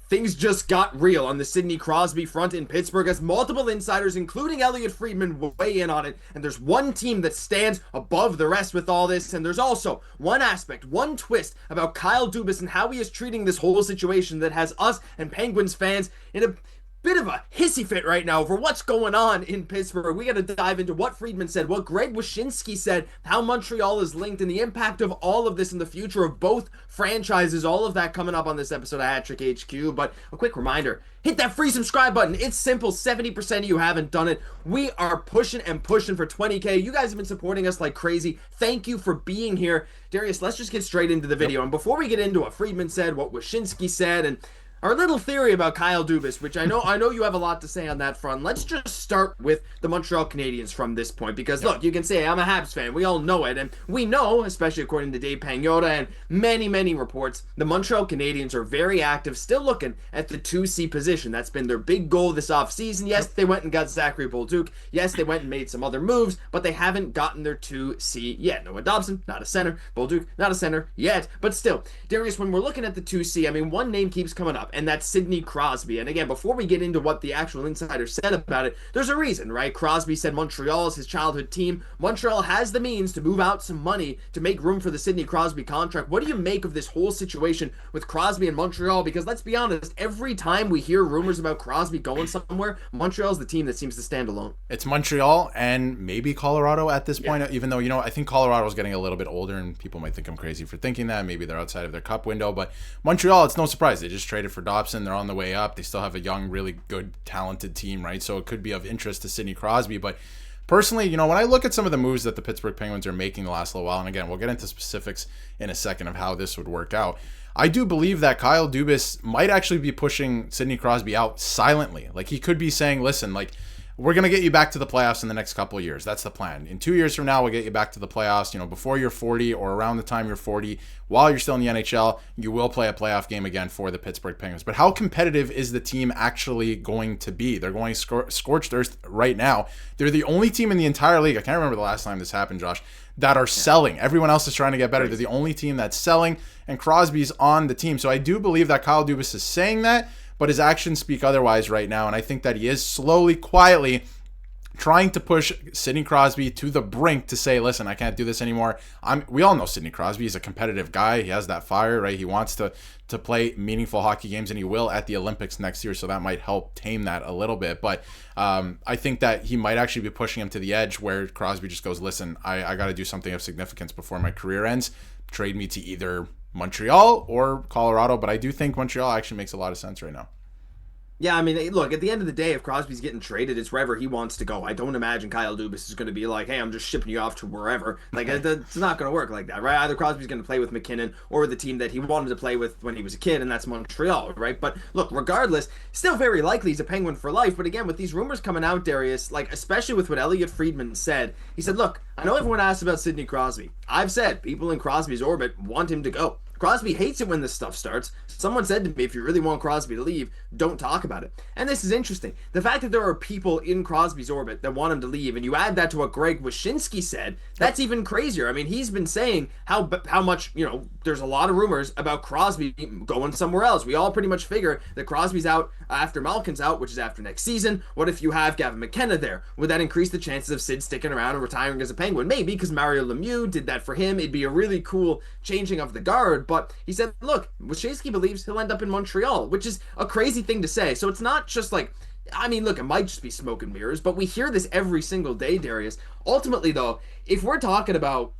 things just got real on the Sidney Crosby front in Pittsburgh as multiple insiders, including Elliot Friedman, weigh in on it. And there's one team that stands above the rest with all this. And there's also one aspect, one twist about Kyle Dubas and how he is treating this whole situation that has us and Penguins fans in a bit of a hissy fit right now over what's going on in Pittsburgh. We got to dive into what Friedman said, what Greg Wyshynski said, how Montreal is linked, and the impact of all of this in the future of both franchises. All of that coming up on this episode of Hat Trick HQ. But a quick reminder, hit that free subscribe button. It's simple. 70% of you haven't done it. We are pushing and pushing for 20K. You guys have been supporting us like crazy. Thank you for being here. Darius, let's just get straight into the video. And before we get into what Friedman said, what Wyshynski said, and our little theory about Kyle Dubas, which I know you have a lot to say on that front. Let's just start with the Montreal Canadiens from this point, because look, you can say I'm a Habs fan. We all know it, and we know, especially according to Dave Pagnotta and many reports, the Montreal Canadiens are very active, still looking at the 2C position. That's been their big goal this offseason. Yes, they went and got Zachary Bolduc. Yes, they went and made some other moves, but they haven't gotten their 2C yet. Noah Dobson, not a center. Bolduc, not a center yet. But still, Darius, when we're looking at the 2C, I mean, one name keeps coming up, and that's Sidney Crosby. And again, before we get into what the actual insider said about it, there's a reason, right? Crosby said Montreal is his childhood team. Montreal has the means to move out some money to make room for the Sidney Crosby contract. What do you make of this whole situation with Crosby and Montreal? Because let's be honest, every time we hear rumors about Crosby going somewhere, Montreal's the team that seems to stand alone. It's Montreal and maybe Colorado at this point, even though, I think Colorado's getting a little bit older and people might think I'm crazy for thinking that. Maybe they're outside of their cup window, but Montreal, it's no surprise. They just traded for Dobson. They're on the way up. They still have a young, really good, talented team, right? So it could be of interest to Sidney Crosby. But personally, when I look at some of the moves that the Pittsburgh Penguins are making the last little while, and again, we'll get into specifics in a second of how this would work out, I do believe that Kyle Dubas might actually be pushing Sidney Crosby out silently. Like, he could be saying, listen, like, we're going to get you back to the playoffs in the next couple of years. That's the plan. In 2 years from now, we'll get you back to the playoffs. Before you're 40 or around the time you're 40, while you're still in the NHL, you will play a playoff game again for the Pittsburgh Penguins. But how competitive is the team actually going to be? They're going scorched earth right now. They're the only team in the entire league, I can't remember the last time this happened, Josh, that are selling. Everyone else is trying to get better. They're the only team that's selling, and Crosby's on the team. So I do believe that Kyle Dubas is saying that, but his actions speak otherwise right now. And I think that he is slowly, quietly trying to push Sidney Crosby to the brink to say, listen, I can't do this anymore. We all know Sidney Crosby. He's a competitive guy. He has that fire, right? He wants to play meaningful hockey games, and he will at the Olympics next year, so that might help tame that a little bit. But I think that he might actually be pushing him to the edge where Crosby just goes, listen, I got to do something of significance before my career ends. Trade me to either Montreal or Colorado, but I do think Montreal actually makes a lot of sense right now. Yeah, I mean, look, at the end of the day, if Crosby's getting traded, it's wherever he wants to go. I don't imagine Kyle Dubas is going to be like, hey, I'm just shipping you off to wherever. Like, it's not going to work like that, right? Either Crosby's going to play with McKinnon or the team that he wanted to play with when he was a kid, and that's Montreal, right? But look, regardless, still very likely he's a Penguin for life. But again, with these rumors coming out, Darius, like, especially with what Elliot Friedman said, he said, look, I know everyone asks about Sidney Crosby. I've said people in Crosby's orbit want him to go. Crosby hates it when this stuff starts. Someone said to me, if you really want Crosby to leave, don't talk about it. And this is interesting. The fact that there are people in Crosby's orbit that want him to leave, and you add that to what Greg Wyshynski said, that's even crazier. I mean, he's been saying how much, there's a lot of rumors about Crosby going somewhere else. We all pretty much figure that Crosby's out after Malkin's out, which is after next season. What if you have Gavin McKenna there? Would that increase the chances of Sid sticking around and retiring as a Penguin? Maybe, because Mario Lemieux did that for him. It'd be a really cool changing of the guard. But he said, look, Wyshynski believes he'll end up in Montreal, which is a crazy thing to say. So it's not just like, I mean, look, it might just be smoke and mirrors, but we hear this every single day, Darius. Ultimately, though, if we're talking about,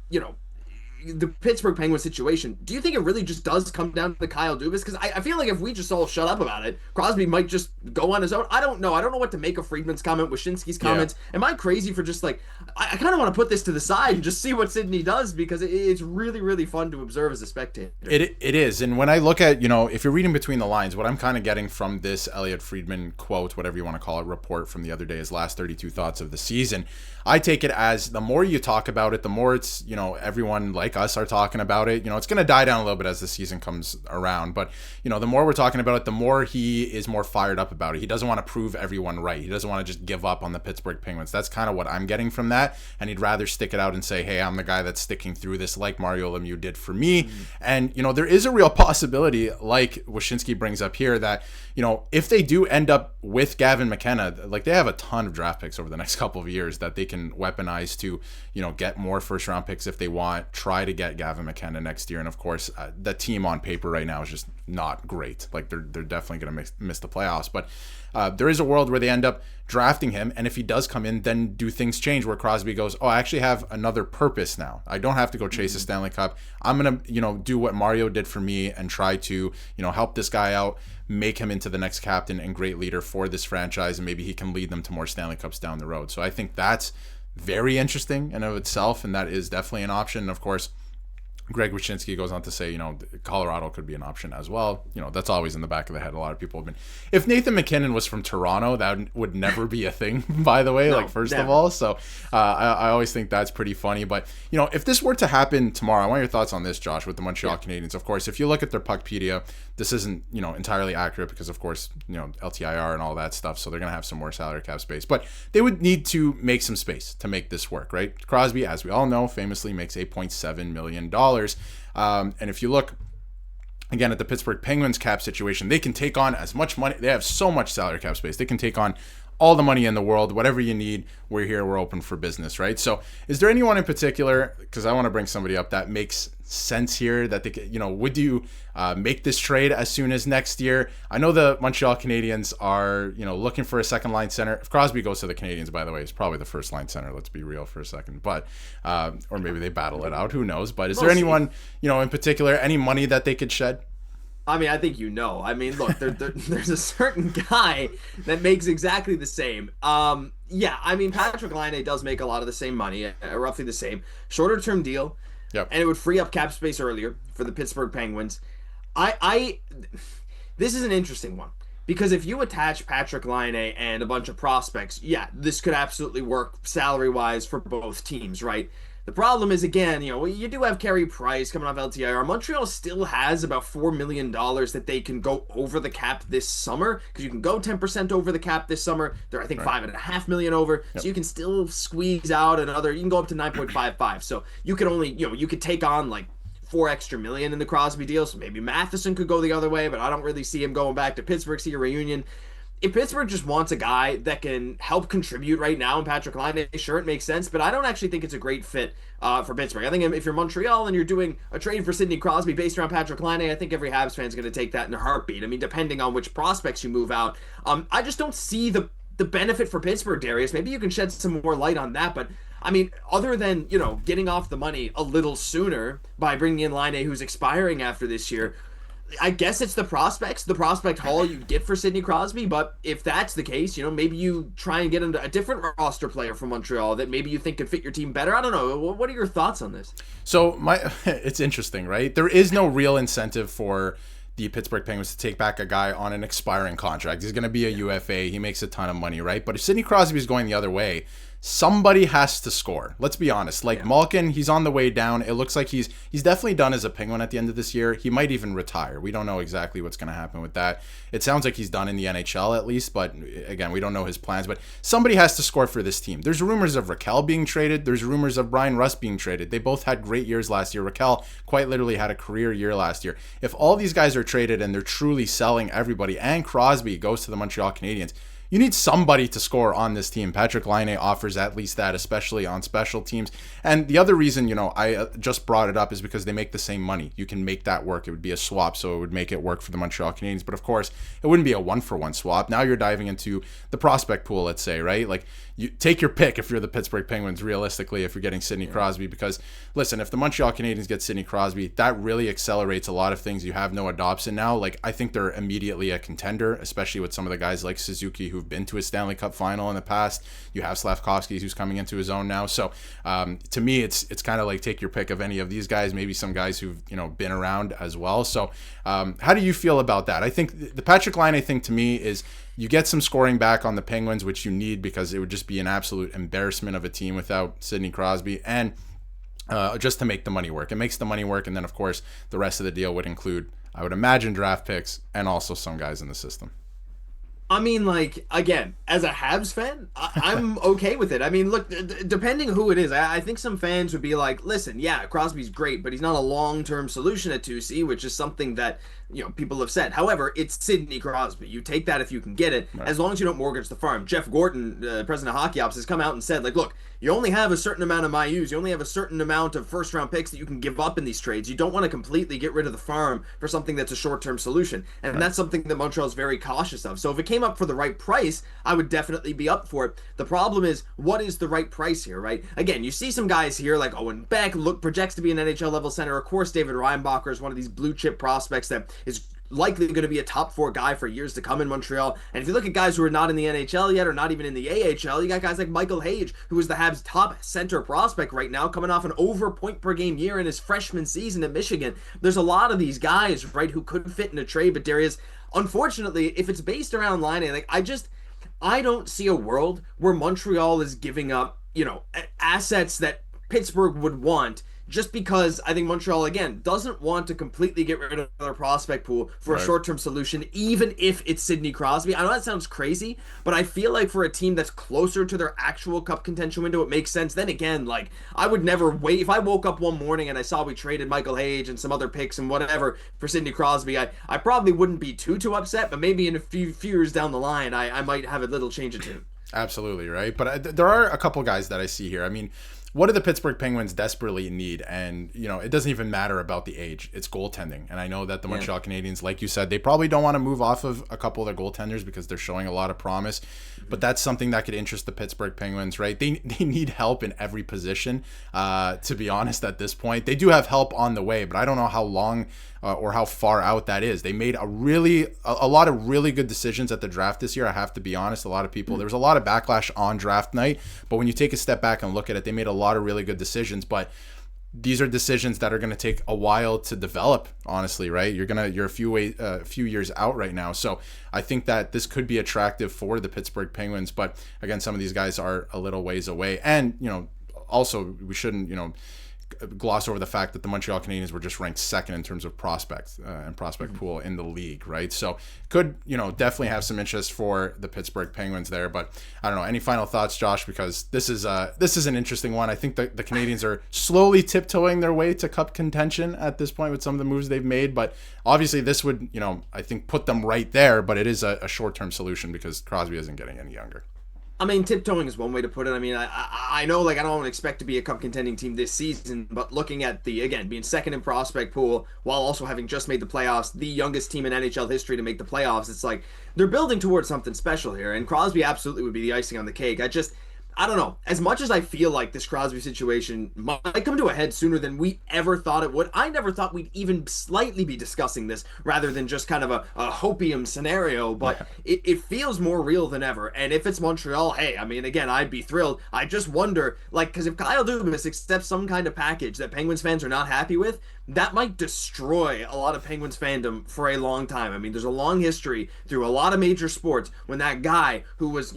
the Pittsburgh Penguins situation, do you think it really just does come down to Kyle Dubas? Because I feel like if we just all shut up about it, Crosby might just go on his own. I don't know. I don't know what to make of Friedman's comment, Wyshynski's comments. Yeah. Am I crazy for just like, I kind of want to put this to the side and just see what Sidney does, because it's really, really fun to observe as a spectator. It is. And when I look at, if you're reading between the lines, what I'm kind of getting from this Elliot Friedman quote, whatever you want to call it, report from the other day, his last 32 thoughts of the season, I take it as the more you talk about it, the more it's, everyone like us are talking about it. It's going to die down a little bit as the season comes around. But, the more we're talking about it, the more he is more fired up about it. He doesn't want to prove everyone right. He doesn't want to just give up on the Pittsburgh Penguins. That's kind of what I'm getting from that. And he'd rather stick it out and say, hey, I'm the guy that's sticking through this like Mario Lemieux did for me. And, there is a real possibility, like Wyshynski brings up here, that, if they do end up with Gavin McKenna, like they have a ton of draft picks over the next couple of years that they can weaponize to, get more first round picks if they want, try to get Gavin McKenna next year. And of course, the team on paper right now is just not great. Like they're definitely going to miss the playoffs, but there is a world where they end up drafting him, and if he does come in, then do things change where Crosby goes, oh, I actually have another purpose now. I don't have to go chase a Stanley Cup. I'm going to, do what Mario did for me and try to, help this guy out, make him into the next captain and great leader for this franchise, and maybe he can lead them to more Stanley Cups down the road. So I think that's very interesting in of itself, and that is definitely an option. And of course, Greg Wyshynski goes on to say, Colorado could be an option as well. That's always in the back of the head. A lot of people have been. If Nathan McKinnon was from Toronto, that would never be a thing, by the way, No, first never. of all. So I always think that's pretty funny. But, if this were to happen tomorrow, I want your thoughts on this, Josh, with the Montreal Canadiens. Of course, if you look at their Puckpedia, this isn't, entirely accurate because, of course, LTIR and all that stuff. So they're going to have some more salary cap space. But they would need to make some space to make this work, right? Crosby, as we all know, famously makes $8.7 million. And if you look again at the Pittsburgh Penguins cap situation, they can take on as much money. They have so much salary cap space. They can take on all the money in the world, whatever you need. We're here. We're open for business, right? So is there anyone in particular, because I want to bring somebody up that makes sense here, that they could, would you make this trade as soon as next year? I know the Montreal Canadiens are, looking for a second line center. If Crosby goes to the Canadiens, by the way, he's probably the first line center. Let's be real for a second, but, or maybe they battle it out. Who knows? But is there anyone, in particular, any money that they could shed? I mean, I think look, there's a certain guy that makes exactly the same. Patrick Laine does make a lot of the same money, roughly the same. Shorter term deal, Yep. and it would free up cap space earlier for the Pittsburgh Penguins. This is an interesting one, because if you attach Patrick Laine and a bunch of prospects, this could absolutely work salary-wise for both teams, right? The problem is, again, you do have Carey Price coming off LTIR. Montreal still has about $4 million that they can go over the cap this summer, because you can go 10% over the cap this summer. They're, I think, $5.5 million over. Yep. So you can still squeeze out another, you can go up to 9.55. So you could only, you could take on like $4 extra million in the Crosby deal. So maybe Matheson could go the other way, but I don't really see him going back to Pittsburgh, see a reunion. If Pittsburgh just wants a guy that can help contribute right now, and Patrick Laine, sure, it makes sense, but I don't actually think it's a great fit for Pittsburgh. I think if you're Montreal and you're doing a trade for Sidney Crosby based around Patrick Laine, I think every Habs fan's going to take that in a heartbeat. I mean, depending on which prospects you move out. I just don't see the benefit for Pittsburgh, Darius. Maybe you can shed some more light on that, but I mean, other than, getting off the money a little sooner by bringing in Laine, who's expiring after this year, I guess it's the prospect haul you get for Sidney Crosby. But if that's the case, maybe you try and get into a different roster player from Montreal that maybe you think could fit your team better. I don't know. What are your thoughts on this? So it's interesting, right? There is no real incentive for the Pittsburgh Penguins to take back a guy on an expiring contract. He's going to be a UFA. He makes a ton of money, right? But if Sidney Crosby is going the other way, somebody has to score. Let's be honest. Malkin, he's on the way down. It looks like he's definitely done as a Penguin at the end of this year. He might even retire. We don't know exactly what's going to happen with that. It sounds like he's done in the NHL at least, but again, we don't know his plans. But somebody has to score for this team. There's rumors of Raquel being traded. There's rumors of Brian Rust being traded. They both had great years last year. Raquel quite literally had a career year last year. If all these guys are traded and they're truly selling everybody, and Crosby goes to the Montreal Canadiens, you need somebody to score on this team. Patrick Laine offers at least that, especially on special teams. And the other reason, I just brought it up is because they make the same money. You can make that work. It would be a swap, so it would make it work for the Montreal Canadiens. But of course, it wouldn't be a one-for-one swap. Now you're diving into the prospect pool, let's say, right? Like, you take your pick if you're the Pittsburgh Penguins, realistically, if you're getting Sidney Crosby. Because, listen, if the Montreal Canadiens get Sidney Crosby, that really accelerates a lot of things. You have Noah Dobson now. Like, I think they're immediately a contender, especially with some of the guys like Suzuki who've been to a Stanley Cup final in the past. You have Slavkovsky who's coming into his own now. So to me, it's kind of like take your pick of any of these guys, maybe some guys who've been around as well. So how do you feel about that? I think the Patrick Laine thing to me is you get some scoring back on the Penguins, which you need because it would just be an absolute embarrassment of a team without Sidney Crosby. And just to make the money work. It makes the money work, and then of course the rest of the deal would include, I would imagine, draft picks and also some guys in the system. I mean, like, again, as a Habs fan, I'm okay with it. I mean, look, depending who it is, I think some fans would be like, listen, yeah, Crosby's great, but he's not a long-term solution at 2C, which is something that, people have said. However, it's Sidney Crosby. You take that if you can get it, Right. as long as you don't mortgage the farm. Jeff Gordon, president of Hockey Ops, has come out and said, like, look, you only have a certain amount of MyUs. You only have a certain amount of first-round picks that you can give up in these trades. You don't want to completely get rid of the farm for something that's a short-term solution. And Right. that's something that Montreal's very cautious of. So if it came up for the right price, I would definitely be up for it. The problem is, what is the right price here, right? Again, you see some guys here like Owen Beck projects to be an NHL level center. Of course, David Reinbacher is one of these blue chip prospects that is likely going to be a top 4 guy for years to come in Montreal. And if you look at guys who are not in the NHL yet or not even in the AHL, you got guys like Michael Hage, who is the Habs' top center prospect right now, coming off an over point per game year in his freshman season at Michigan. There's a lot of these guys, right, who could fit in a trade, but Darius, unfortunately, if it's based around line, like I don't see a world where Montreal is giving up, assets that Pittsburgh would want just because I think Montreal, again, doesn't want to completely get rid of their prospect pool for a Right. short-term solution, even if it's Sidney Crosby. I know that sounds crazy, but I feel like for a team that's closer to their actual cup contention window, it makes sense. Then again, like, I would never wait. If I woke up one morning and I saw we traded Michael Hage and some other picks and whatever for Sidney Crosby, I probably wouldn't be too upset, but maybe in a few years down the line, I might have a little change of tune. Absolutely, right? But there are a couple guys that I see here. I mean, what do the Pittsburgh Penguins desperately need? And, it doesn't even matter about the age. It's goaltending. And I know that the Montreal Canadiens, like you said, they probably don't want to move off of a couple of their goaltenders because they're showing a lot of promise. But that's something that could interest the Pittsburgh Penguins, right? They need help in every position, to be honest, at this point. They do have help on the way, but I don't know how long or how far out that is. They made a lot of really good decisions at the draft this year. I have to be honest. A lot of people, there was a lot of backlash on draft night, but when you take a step back and look at it, they made a lot of really good decisions. But these are decisions that are going to take a while to develop, honestly, right? You're a few years out right now. So I think that this could be attractive for the Pittsburgh Penguins. But again, some of these guys are a little ways away. And, also we shouldn't, gloss over the fact that the Montreal Canadiens were just ranked second in terms of prospects and prospect pool in the league, right? So could, definitely have some interest for the Pittsburgh Penguins there. But I don't know. Any final thoughts, Josh? Because this is an interesting one. I think that the Canadiens are slowly tiptoeing their way to cup contention at this point with some of the moves they've made. But obviously this would, I think put them right there. But it is a short-term solution because Crosby isn't getting any younger. I mean, tiptoeing is one way to put it. I mean, I know, like, I don't expect to be a cup contending team this season, but looking at being second in prospect pool while also having just made the playoffs, the youngest team in NHL history to make the playoffs, it's like they're building towards something special here, and Crosby absolutely would be the icing on the cake. I don't know. As much as I feel like this Crosby situation might come to a head sooner than we ever thought it would, I never thought we'd even slightly be discussing this rather than just kind of a hopium scenario, but it feels more real than ever. And if it's Montreal, hey, I mean, again, I'd be thrilled. I just wonder, like, because if Kyle Dubas accepts some kind of package that Penguins fans are not happy with, that might destroy a lot of Penguins fandom for a long time. I mean, there's a long history through a lot of major sports when that guy who was,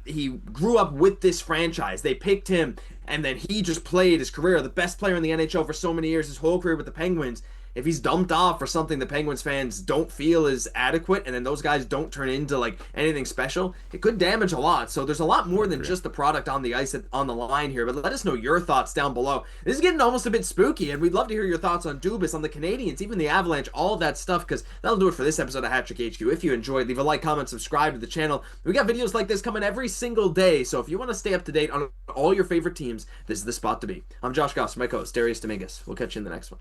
he grew up with this franchise, they picked him, and then he just played his career, the best player in the NHL for so many years, his whole career with the Penguins. If he's dumped off for something the Penguins fans don't feel is adequate, and then those guys don't turn into like anything special, it could damage a lot. So there's a lot more than just the product on the ice on the line here. But let us know your thoughts down below. This is getting almost a bit spooky, and we'd love to hear your thoughts on Dubas, on the Canadiens, even the Avalanche, all of that stuff, because that'll do it for this episode of Hat-Trick HQ. If you enjoyed, leave a like, comment, subscribe to the channel. We got videos like this coming every single day, so if you want to stay up to date on all your favorite teams, this is the spot to be. I'm Josh Gosse, my co-host, Darius Domingues. We'll catch you in the next one.